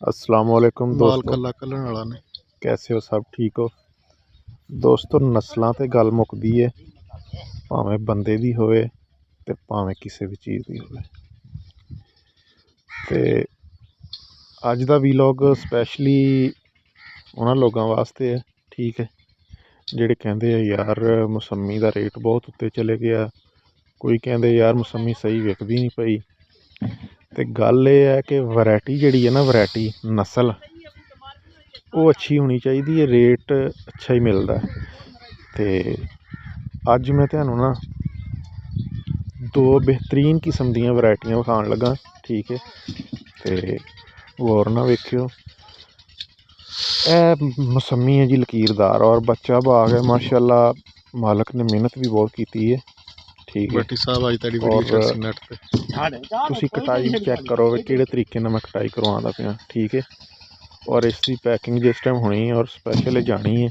अस्सलामुअलैकुम माल दोस्तों, कल्ला कल्लण वाला ने कैसे हो? सब ठीक हो दोस्तों? नस्लों ते गल मुकदी है, भावें बंदे दी होवे ते भावें किसी भी चीज़ दी होवे। ते अज दा वीलॉग स्पैशली उन्हां लोगों वास्ते है, ठीक है, जेह्ड़े कहंदे यार मौसमी दा रेट बहुत उत्ते चले गया, कोई कहंदे यार मौसमी सही विकदी नहीं पई। ते गल एह् है कि वैरायटी जिहड़ी है ना, वैरायटी नस्ल वो अच्छी होनी चाहिए, रेट अच्छा ही मिलता है। तो अज मैं तुहानू ना दो बेहतरीन किस्म दियां वैरायटियां विखाण लगा, ठीक है। तो गौर ना वेखियो, ए मौसमी है जी लकीरदार और बच्चा बाग है, माशाअल्लाह मालक ने मेहनत भी बहुत की है, ठीक है। बट्टी साहब अज तेरी वीडियो और चलसी नेट पे तुसी कटाई चेक करो कि तरीके नाल मैं कटाई करवांदा पिया, ठीक है। और इसकी पैकिंग जिस टाइम होनी है और स्पैशल जानी है,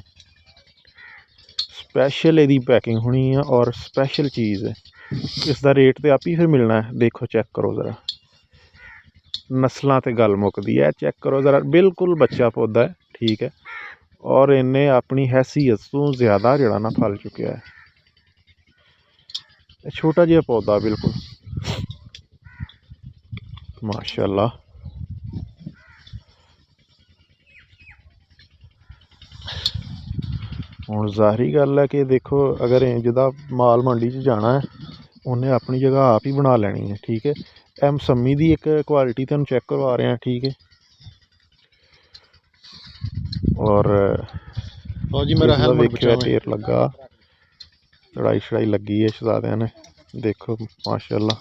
स्पैशल यदी पैकिंग होनी है और स्पैशल चीज़ है, इसका रेट तो आप ही फिर मिलना है। देखो चेक करो ज़रा, नस्लों ते गल मुकदी है, चेक करो ज़रा, बिल्कुल बच्चा पौधा है, ठीक है। और इन्हें अपनी हैसियत तो ज़्यादा जड़ा ना फल चुकया है, छोटा जिहा पौधा बिल्कुल माशाअल्लाह। हुण ज़ाहरी गल है कि देखो, अगर इंजदा माल मंडी च जाना है, उन्हें अपनी जगह आप ही बना लैनी है, ठीक है। एह मौसमी की एक क्वालिटी तुहानूं चेक करवा रहे हैं, ठीक है। और जी मेरा हेलमेट वेखियो बचावे ढेर लगा, चढ़ाई छड़ाई लगी है शहजादियां ने, देखो माशाअल्लाह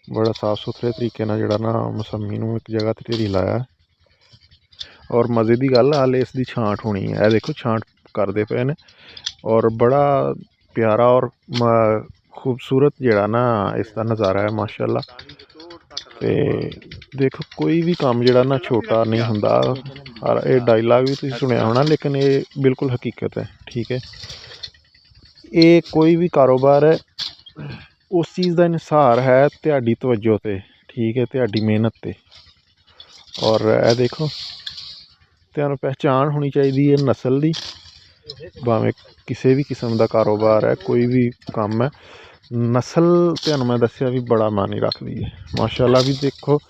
बड़ा साफ सुथरे तरीके नाल जिहड़ा ना मौसमी नूं एक जगह ते ढेरी लाया है। और मज़े की गल हाले इसकी छांट होनी है, देखो छांट करते पे ने, और बड़ा प्यारा और खूबसूरत जिहड़ा ना इसका नज़ारा है माशाअल्लाह। ते देखो कोई भी काम जिहड़ा ना छोटा नहीं हुंदा, ये डायलॉग भी तुसीं सुनिया होना, लेकिन ये बिल्कुल हकीकत है, ठीक है। ये कोई भी कारोबार है, उस चीज़ का इन्हिसार है तुहाडी तवज्जो ते, ठीक है, तुहाडी मेहनत ते। और यह देखो, तुहानूं पहचान होनी चाहिए है नस्ल की, भावें किसी भी किस्म का कारोबार है, कोई भी काम है, नस्ल तुहानूं मैं दस्सिया भी बड़ा मायने रखदी है माशाअल्लाह। भी देखो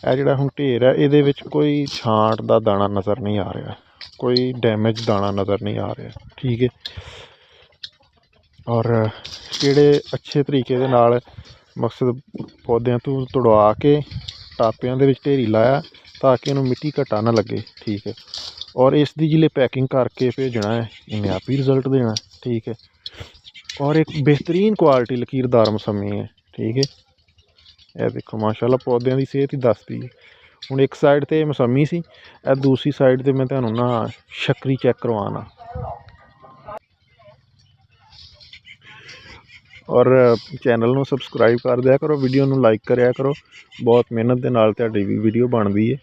यह जिहड़ा हुण ढेर है, इहदे विच कोई छांट का दाना नज़र नहीं आ रहा, कोई डैमेज दाना नज़र नहीं आ रहा, ठीक है। और किहड़े अच्छे तरीके दे नाल मकसद पौधों तो तुड़वा के टापियां दे विच ढेरी लाया, ताकि इन्हूं मिट्टी घट्टा ना लगे, ठीक है। और इसकी जिले पैकिंग करके भेजना है, इन्हें आप ही रिजल्ट देना, ठीक है। और एक बेहतरीन क्वालिटी लकीरदार मौसमी है, ठीक है। यह देखो माशाअल्लाह पौधों की सेहत ही दसदी है। हुण एक साइड तो मौसमी सी, दूसरी साइड तो मैं तुहानूं ना शक्करी चैक करवाना। और चैनल नूं सबसक्राइब कर दिया करो, वीडियो नूं लाइक करिया करो, बहुत मेहनत दे नाल तुहाडी वीडियो बनदी है।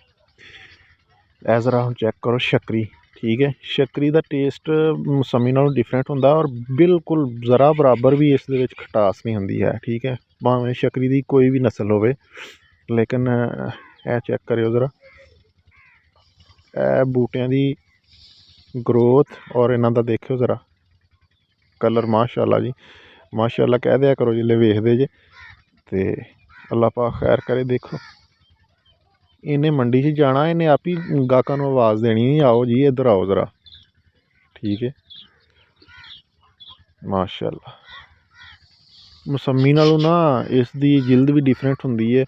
ए ज़रा हुण चेक करो शक्करी, ठीक है। शक्करी का टेस्ट मौसमी नालों डिफरेंट हुंदा, और बिल्कुल ज़रा बराबर भी इस दे विच खटास नहीं हुंदी है, ठीक है। भावें शक्करी की कोई भी नस्ल होवे, लेकिन यह चेक करियो ज़रा, ए बूटियां की ग्रोथ और इन्हां दा देखियो ज़रा कलर, माशाअल्लाह जी माशाअल्लाह कह दिया करो जिसले वेखदे जे। ते अल्लाह पाक खैर करे। देखो इन्हें मंडी च जाना, इन्हें आप ही गाहकां नूं आवाज़ देनी, आओ जी इधर आओ ज़रा, ठीक है। माशाअल्लाह मौसमी नालों ना इसकी जिल्द भी डिफरेंट हुंदी है,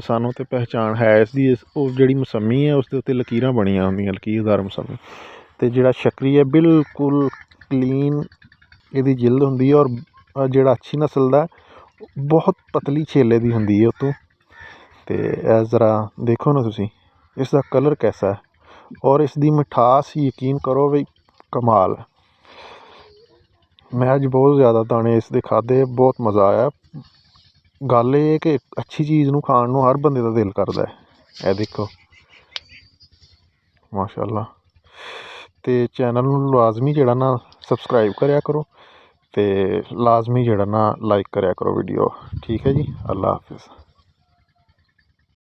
सानूं तो पहचान है इसकी, जिहड़ी मौसमी है उसके उत्ते लकीरां बनियां हुंदियां, लकीरदार मौसमी। तो जिहड़ा शक्करी है बिल्कुल क्लीन इहदी जिल्द हुंदी है, और जिहड़ा अच्छी नस्ल दा बहुत पतली छेले दी हुंदी है उतों। तो यह ज़रा देखो ना तुसी, इसका कलर कैसा है, और इसकी मिठास यकीन करो भाई कमाल है। मैं अज बहुत ज़्यादा दाने इसके खाधे, बहुत मज़ा आया। गल ये कि अच्छी चीज़ नूं खाण नूं हर बंदे दा दिल करदा है। यह देखो माशाअल्लाह। तो चैनल नूं लाजमी जिहड़ा ना सबसक्राइब करिया करो, तो लाजमी जिहड़ा ना लाइक करिया करो वीडियो, ठीक है जी। अल्लाह हाफिज़।